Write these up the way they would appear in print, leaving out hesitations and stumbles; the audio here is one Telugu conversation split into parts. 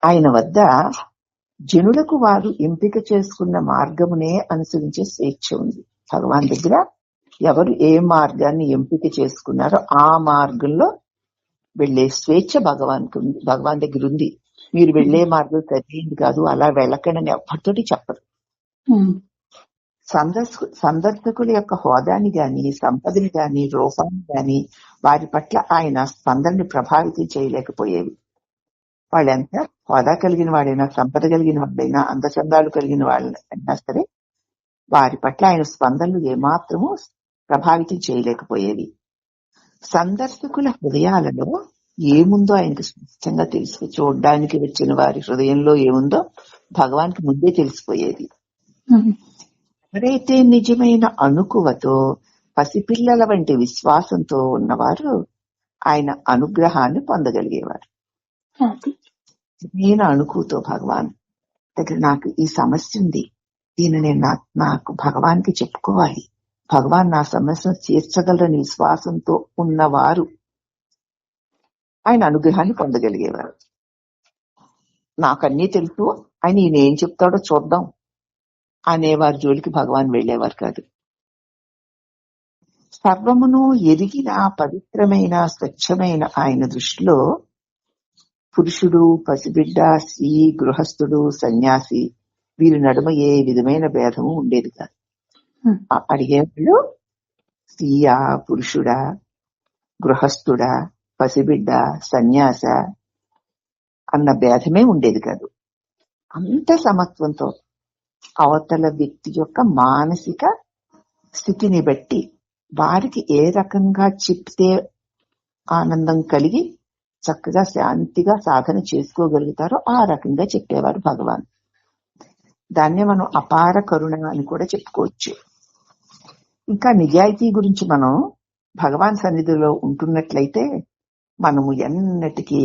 ఆయన వద్ద జనులకు వారు ఎంపిక చేసుకున్న మార్గమునే అనుసరించే స్వేచ్ఛ ఉంది. భగవాన్ దగ్గర ఎవరు ఏ మార్గాన్ని ఎంపిక చేసుకున్నారో ఆ మార్గంలో వెళ్లే స్వేచ్ఛ భగవాన్ దగ్గర ఉంది. మీరు వెళ్లే మార్గం సరైనది కాదు, అలా వెళ్ళకండి ఎవరితోటి చెప్పరు. సందర్శకుల యొక్క హోదాని గాని, సంపదని గాని, రూపాన్ని గాని వారి పట్ల ఆయన స్పందనని ప్రభావితం చేయలేకపోయేవి. వాళ్ళెంత హోదా కలిగిన వాడైనా, సంపద కలిగిన వాడైనా, అందచందాలు కలిగిన వాళ్ళైనా సరే వారి పట్ల ఆయన స్పందనలు ఏమాత్రము ప్రభావితం చేయలేకపోయేవి. సందర్శకుల హృదయాలలో ఏముందో ఆయనకు స్పష్టంగా తెలుసు. చూడడానికి వచ్చిన వారి హృదయంలో ఏముందో భగవాన్కి ముందే తెలిసిపోయేది. ఎవరైతే నిజమైన అణుకువతో, పసిపిల్లల వంటి విశ్వాసంతో ఉన్నవారు ఆయన అనుగ్రహాన్ని పొందగలిగేవారు. నిజమైన అణుకుతో భగవాన్ దగ్గర నాకు ఈ సమస్య ఉంది, దీనిని నాకు భగవాన్కి చెప్పుకోవాలి, భగవాన్ నా సమస్యను తీర్చగలరని విశ్వాసంతో ఉన్నవారు ఆయన అనుగ్రహాన్ని పొందగలిగేవారు. నాకన్నీ తెలుసు, ఆయన ఈయన ఏం చెప్తాడో చూద్దాం అనేవారి జోలికి భగవాన్ వెళ్లేవారు కాదు. సర్వమును ఎరిగిన పవిత్రమైన స్వచ్ఛమైన ఆయన దృష్టిలో పురుషుడు, పసిబిడ్డ, స్త్రీ, గృహస్థుడు, సన్యాసి వీరి నడుమ ఏ విధమైన భేదము ఉండేది కాదు. అడిగేవాళ్ళు స్త్రీయా, పురుషుడా, గృహస్థుడా, పసిబిడ్డ, సన్యాస అన్న భేదమే ఉండేది కాదు. అంత సమత్వంతో అవతల వ్యక్తి యొక్క మానసిక స్థితిని బట్టి వారికి ఏ రకంగా చెప్తే ఆనందం కలిగి చక్కగా శాంతిగా సాధన చేసుకోగలుగుతారో ఆ రకంగా చెప్పేవారు భగవాన్. దాన్నే మనం అపార కరుణ అని కూడా చెప్పుకోవచ్చు. ఇంకా నిజాయితీ గురించి మనం భగవాన్ సన్నిధిలో ఉంటున్నట్లయితే మనము ఎన్నటికీ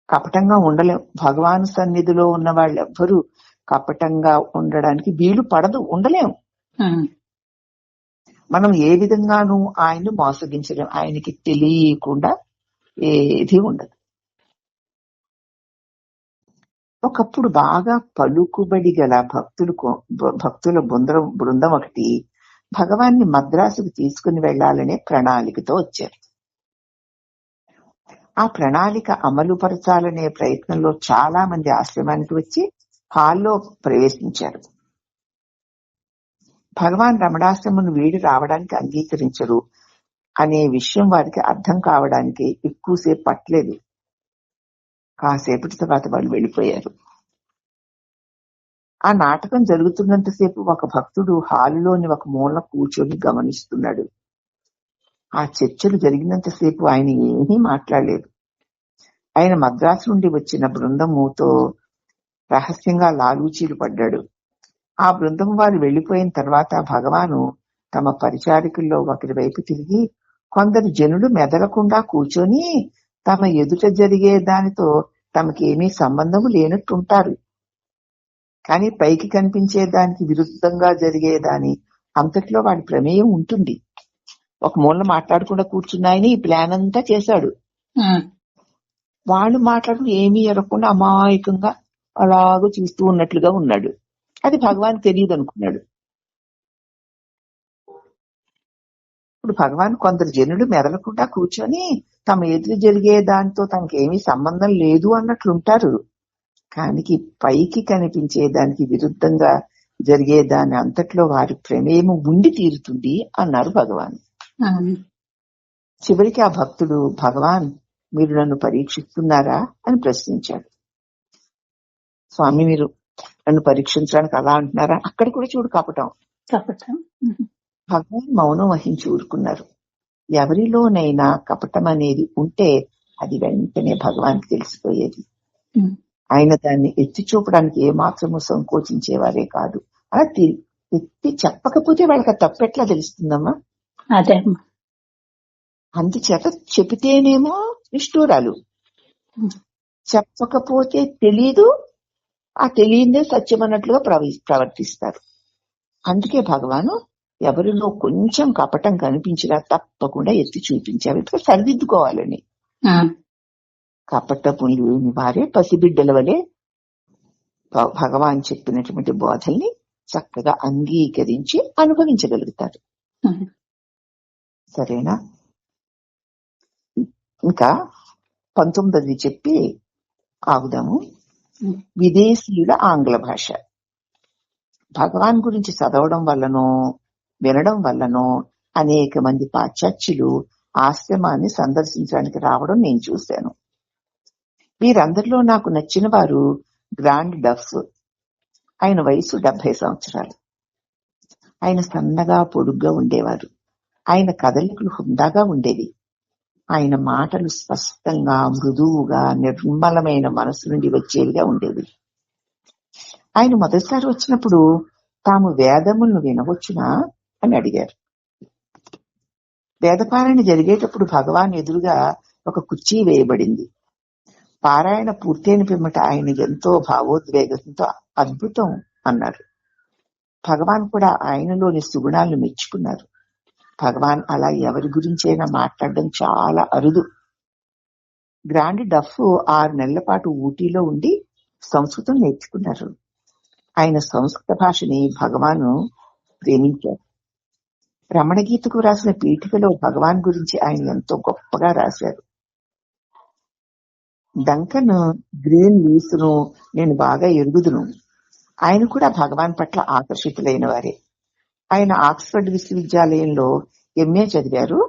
కపటంగా ఉండలేం. భగవాన్ సన్నిధిలో ఉన్న వాళ్ళు ఎవ్వరూ కపటంగా ఉండడానికి వీలు పడదు, ఉండలేం. మనం ఏ విధంగానూ ఆయన్ని మోసగించలేం. ఆయనకి తెలియకుండా ఏది ఉండదు. ఒకప్పుడు బాగా పలుకుబడి గల భక్తుల బృందం ఒకటి భగవాన్ని మద్రాసుకు తీసుకుని వెళ్లాలనే ప్రణాళికతో వచ్చారు. ఆ ప్రణాళిక అమలు పరచాలనే ప్రయత్నంలో చాలా మంది ఆశ్రమానికి వచ్చి హాల్లో ప్రవేశించారు. భగవాన్ రమణాశ్రమం వీడి రావడానికి అంగీకరించరు అనే విషయం వారికి అర్థం కావడానికి ఎక్కువసేపు పట్టలేదు. కాసేపటి తర్వాత వాళ్ళు వెళ్ళిపోయారు. ఆ నాటకం జరుగుతున్నంతసేపు ఒక భక్తుడు హాలులోని ఒక మూల కూర్చొని గమనిస్తున్నాడు. ఆ చర్చలు జరిగినంతసేపు ఆయన ఏమీ మాట్లాడలేదు. ఆయన మద్రాసు నుండి వచ్చిన బృందముతో రహస్యంగా లాలూచీలు పడ్డాడు. ఆ బృందం వారు వెళ్లిపోయిన తర్వాత భగవాను తమ పరిచారికుల్లో ఒకరి వైపు తిరిగి, కొందరు జనులు మెదలకుండా కూర్చొని తమ ఎదుట జరిగే దానితో తమకేమీ సంబంధము లేనట్టుంటారు, కానీ పైకి కనిపించే దానికి విరుద్ధంగా జరిగేదాని అంతట్లో వాడి ప్రమేయం ఉంటుంది. ఒక మూల మాట్లాడకుండా కూర్చున్నాయని ఈ ప్లాన్ అంతా చేశాడు. వాళ్ళు మాట్లాడుతూ ఏమీ ఎరగకుండా అమాయకంగా అలాగూ చూస్తూ ఉన్నట్లుగా ఉన్నాడు. అది భగవాన్ తెలియదు అనుకున్నాడు. ఇప్పుడు భగవాన్ కొందరు జనులు మెదలకుండా కూర్చొని తమ ఎదురు జరిగే దానితో తమకేమీ సంబంధం లేదు అన్నట్లుంటారు, కానీ పైకి కనిపించే దానికి విరుద్ధంగా జరిగే దాని అంతట్లో వారి ప్రమేయం ఉండి తీరుతుంది అన్నారు భగవాన్. చివరికి ఆ భక్తుడు, భగవాన్ మీరు నన్ను పరీక్షిస్తున్నారా అని ప్రశ్నించాడు. స్వామి మీరు నన్ను పరీక్షించడానికి అలా అంటున్నారా? అక్కడ కూడా చూడు కపటం. భగవాన్ మౌనం వహించి ఊరుకున్నారు. ఎవరిలోనైనా కపటం అనేది ఉంటే అది వెంటనే భగవాన్కి తెలిసిపోయేది. ఆయన దాన్ని ఎత్తి చూపడానికి ఏమాత్రము సంకోచించేవారే కాదు. అలా ఎత్తి చెప్పకపోతే వాళ్ళకి తప్పెట్లా తెలుస్తుందమ్మా? అదే అందుచేత చెబితేనేమో నిష్ఠూరాలు, చెప్పకపోతే తెలీదు, ఆ తెలియదే సత్యం అన్నట్లుగా ప్రవర్తిస్తారు. అందుకే భగవాను ఎవరిలో కొంచెం కపటం కనిపించినా తప్పకుండా ఎత్తి చూపించారు, సరిదిద్దుకోవాలని. కపటము లేని వారే పసిబిడ్డల వలె భగవాన్ చెప్పినటువంటి బోధల్ని చక్కగా అంగీకరించి అనుభవించగలుగుతారు. సరేనా? ఇంకా 19 చెప్పి ఆగుదాము. విదేశీయుల ఆంగ్ల భాష. భగవాన్ గురించి చదవడం వల్లనో వినడం వల్లనో అనేక మంది పాశ్చాత్యులు ఆశ్రమాన్ని సందర్శించడానికి రావడం నేను చూశాను. వీరందరిలో నాకు నచ్చిన వారు గ్రాండ్ డఫ్. ఆయన వయసు 70 సంవత్సరాలు. ఆయన సన్నగా పొడుగ్గా ఉండేవారు. ఆయన కదలికలు హుందాగా ఉండేవి. ఆయన మాటలు స్పష్టంగా మృదువుగా నిర్మలమైన మనసు నుండి వచ్చేవిగా ఉండేవి. ఆయన మొదటిసారి వచ్చినప్పుడు తాము వేదములను వినవచ్చునా అని అడిగారు. వేదపారాయణ జరిగేటప్పుడు భగవాన్ ఎదురుగా ఒక కుర్చీ వేయబడింది. పారాయణ పూర్తయిన పిమ్మట ఆయన ఎంతో భావోద్వేగంతో అద్భుతం అన్నారు. భగవాన్ కూడా ఆయనలోని సుగుణాలను మెచ్చుకున్నారు. భగవాన్ అలా ఎవరి గురించైనా మాట్లాడడం చాలా అరుదు. గ్రాండ్ డఫ్ 6 నెలల పాటు ఊటీలో ఉండి సంస్కృతం నేర్చుకున్నారు. ఆయన సంస్కృత భాషని భగవాను ప్రేమించారు. రమణగీతకు రాసిన పీఠికలో భగవాన్ గురించి ఆయన ఎంతో గొప్పగా రాశారు. డంకన్ గ్రీన్ లీవ్స్ను నేను బాగా ఎరుగుదును. ఆయన కూడా భగవాన్ పట్ల ఆకర్షితులైన వారే. ఆయన ఆక్స్ఫర్డ్ విశ్వవిద్యాలయంలో ఎంఏ చదివారు.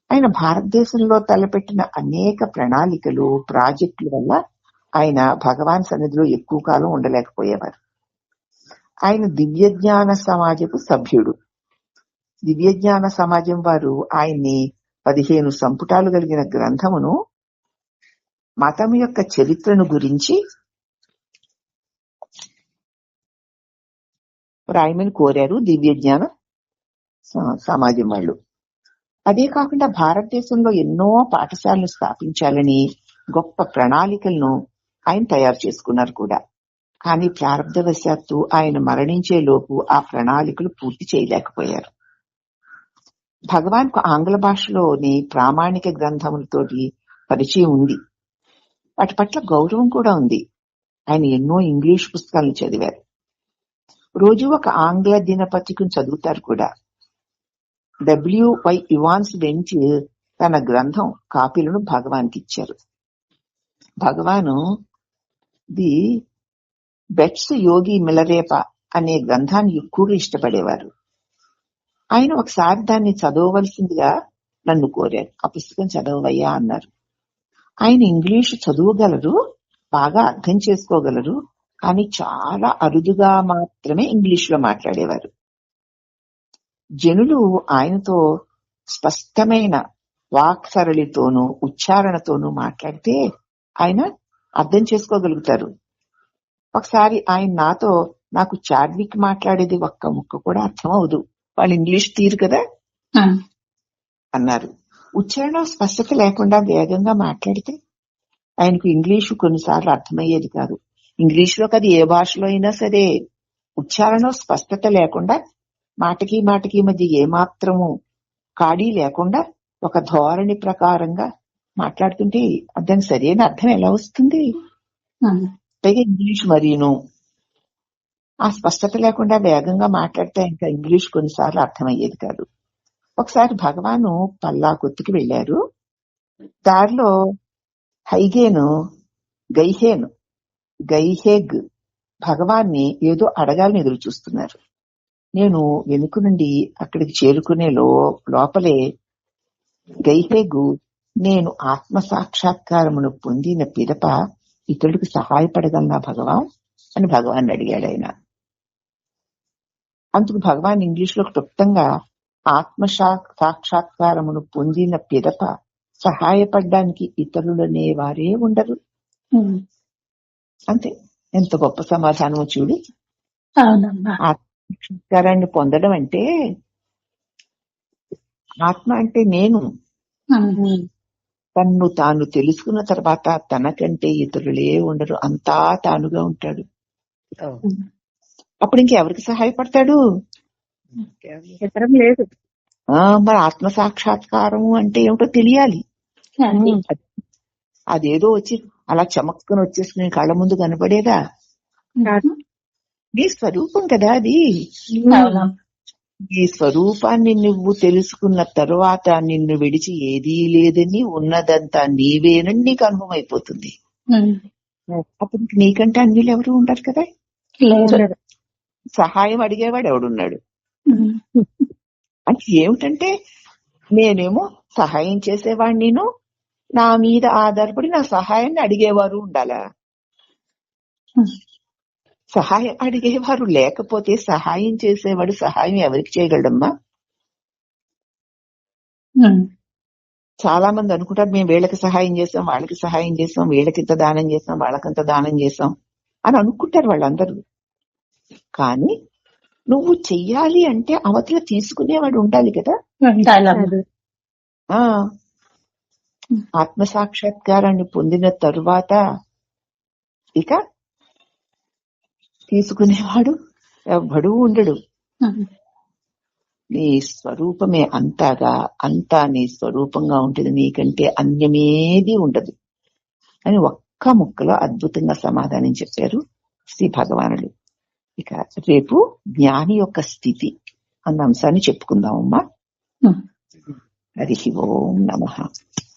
ఆయన భారతదేశంలో తలపెట్టిన అనేక ప్రణాళికలు, ప్రాజెక్టుల వల్ల ఆయన భగవాన్ సన్నిధిలో ఎక్కువ కాలం ఉండలేకపోయేవారు. ఆయన దివ్యజ్ఞాన సమాజపు సభ్యుడు. దివ్యజ్ఞాన సమాజం వారు ఆయన్ని 15 సంపుటాలు కలిగిన గ్రంథమును మతం యొక్క చరిత్రను గురించి రాయమని కోరారు దివ్యజ్ఞాన సమాజం వాళ్ళు. అదే కాకుండా భారతదేశంలో ఎన్నో పాఠశాలను స్థాపించాలని గొప్ప ప్రణాళికలను ఆయన తయారు చేసుకున్నారు కూడా. కానీ ప్రారంభవశాత్తు ఆయన మరణించే లోపు ఆ ప్రణాళికలు పూర్తి చేయలేకపోయారు. భగవాన్ కు ఆంగ్ల భాషలోని ప్రామాణిక గ్రంథములతోటి పరిచయం ఉంది. వాటి పట్ల గౌరవం కూడా ఉంది. ఆయన ఎన్నో ఇంగ్లీష్ పుస్తకాలను చదివారు. రోజు ఒక ఆంగ్ల దినపత్రికను చదువుతారు కూడా. W.Y. ఇవాన్స్ బెంచ్ తన గ్రంథం కాపీలను భగవాన్కి ఇచ్చారు. భగవాను ది బెట్స్ యోగి మిలరేప అనే గ్రంథాన్ని ఎక్కువగా ఇష్టపడేవారు. ఆయన ఒకసారి దాన్ని చదవవలసిందిగా నన్ను కోరారు. ఆ పుస్తకం చదవవయ్యా అన్నారు. ఆయన ఇంగ్లీషు చదవగలరు, బాగా అర్థం చేసుకోగలరు, కానీ చాలా అరుదుగా మాత్రమే ఇంగ్లీషులో మాట్లాడేవారు. జనులు ఆయనతో స్పష్టమైన వాక్ సరళితోనూ ఉచ్చారణతోనూ మాట్లాడితే ఆయన అర్థం చేసుకోగలుగుతారు. ఒకసారి ఆయన నాతో, నాకు చాడ్విక్ మాట్లాడేది ఒక్క ముక్క కూడా అర్థం అవదు, వాళ్ళు ఇంగ్లీష్ తీరు కదా అన్నారు. ఉచ్చారణ స్పష్టత లేకుండా వేగంగా మాట్లాడితే ఆయనకు ఇంగ్లీషు కొన్నిసార్లు అర్థమయ్యేది కాదు. ఇంగ్లీషులో కాదు, ఏ భాషలో అయినా సరే ఉచ్చారణ స్పష్టత లేకుండా మాటకి మాటకి మధ్య ఏమాత్రము ఖాళీ లేకుండా ఒక ధోరణి ప్రకారంగా మాట్లాడుతుంటే దానికి సరైన అర్థం ఎలా వస్తుంది? పైగా ఇంగ్లీష్ మరీను ఆ స్పష్టత లేకుండా వేగంగా మాట్లాడితే ఇంకా ఇంగ్లీష్ కొన్నిసార్లు అర్థమయ్యేది కాదు. ఒకసారి భగవాను పల్లాకొత్తుకి వెళ్లారు. దారిలో గైహేగ్ భగవాన్ని ఏదో అడగాలని ఎదురు చూస్తున్నారు. నేను వెనుక నుండి అక్కడికి చేరుకునే లోపలే గైహేగు, నేను ఆత్మ సాక్షాత్కారమును పొందిన పిదప ఇతరులకు సహాయపడగలనా భగవాన్ అని భగవాన్ అడిగాడు. ఆయన అందుకు భగవాన్ ఇంగ్లీష్ లో క్లుప్తంగా, ఆత్మ సాక్షాత్కారమును పొందిన పిదప సహాయపడడానికి ఇతరులనే వారే ఉండరు. అంతే. ఎంత గొప్ప సమాధానమో చూడు. ఆత్మసాక్షాత్కారాన్ని పొందడం అంటే, ఆత్మ అంటే నేను, తన్ను తాను తెలుసుకున్న తర్వాత తనకంటే ఇతరులే ఉండరు, అంతా తానుగా ఉంటాడు. అప్పుడు ఇంకెవరికి సహాయపడతాడు? లేదు. మరి ఆత్మ సాక్షాత్కారము అంటే ఏమిటో తెలియాలి. అదేదో వచ్చి అలా చమక్కుని వచ్చేసుకుని కళ్ళ ముందు కనపడేదా? నీ స్వరూపం కదా అది. ఈ స్వరూపాన్ని నువ్వు తెలుసుకున్న తరువాత నిన్ను విడిచి ఏదీ లేదని, ఉన్నదంతా నీవేనని నీకు అనుభవం అయిపోతుంది. అప్పుడు నీకంటే అన్యులు ఎవరు ఉండరు కదా. సహాయం అడిగేవాడు ఎవడున్నాడు? అంటే ఏమిటంటే నేనేమో సహాయం చేసేవాడిని, నేను నా మీద ఆధారపడి నా సహాయాన్ని అడిగేవారు ఉండాలా? సహాయం అడిగేవారు లేకపోతే సహాయం చేసేవాడు సహాయం ఎవరికి చేయగలడమ్మా? చాలా మంది అనుకుంటారు మేము వీళ్ళకి సహాయం చేస్తాం, వాళ్ళకి సహాయం చేస్తాం, వీళ్ళకింత దానం చేస్తాం, వాళ్ళకింత దానం చేస్తాం అని అనుకుంటారు వాళ్ళందరూ. కానీ నువ్వు చెయ్యాలి అంటే అవతల తీసుకునేవాడు ఉండాలి కదా. ఆత్మ సాక్షాత్కారాన్ని పొందిన తరువాత ఇక తీసుకునేవాడు ఎవ్వడూ ఉండడు. నీ స్వరూపమే అంతా నీ స్వరూపంగా ఉంటుంది, నీకంటే అన్యమేది ఉండదు అని ఒక్క ముక్కలో అద్భుతంగా సమాధానం చెప్పారు శ్రీ భగవానుడు. ఇక రేపు జ్ఞాని యొక్క స్థితి అన్న అంశాన్ని చెప్పుకుందామమ్మా. హరి ఓం నమః.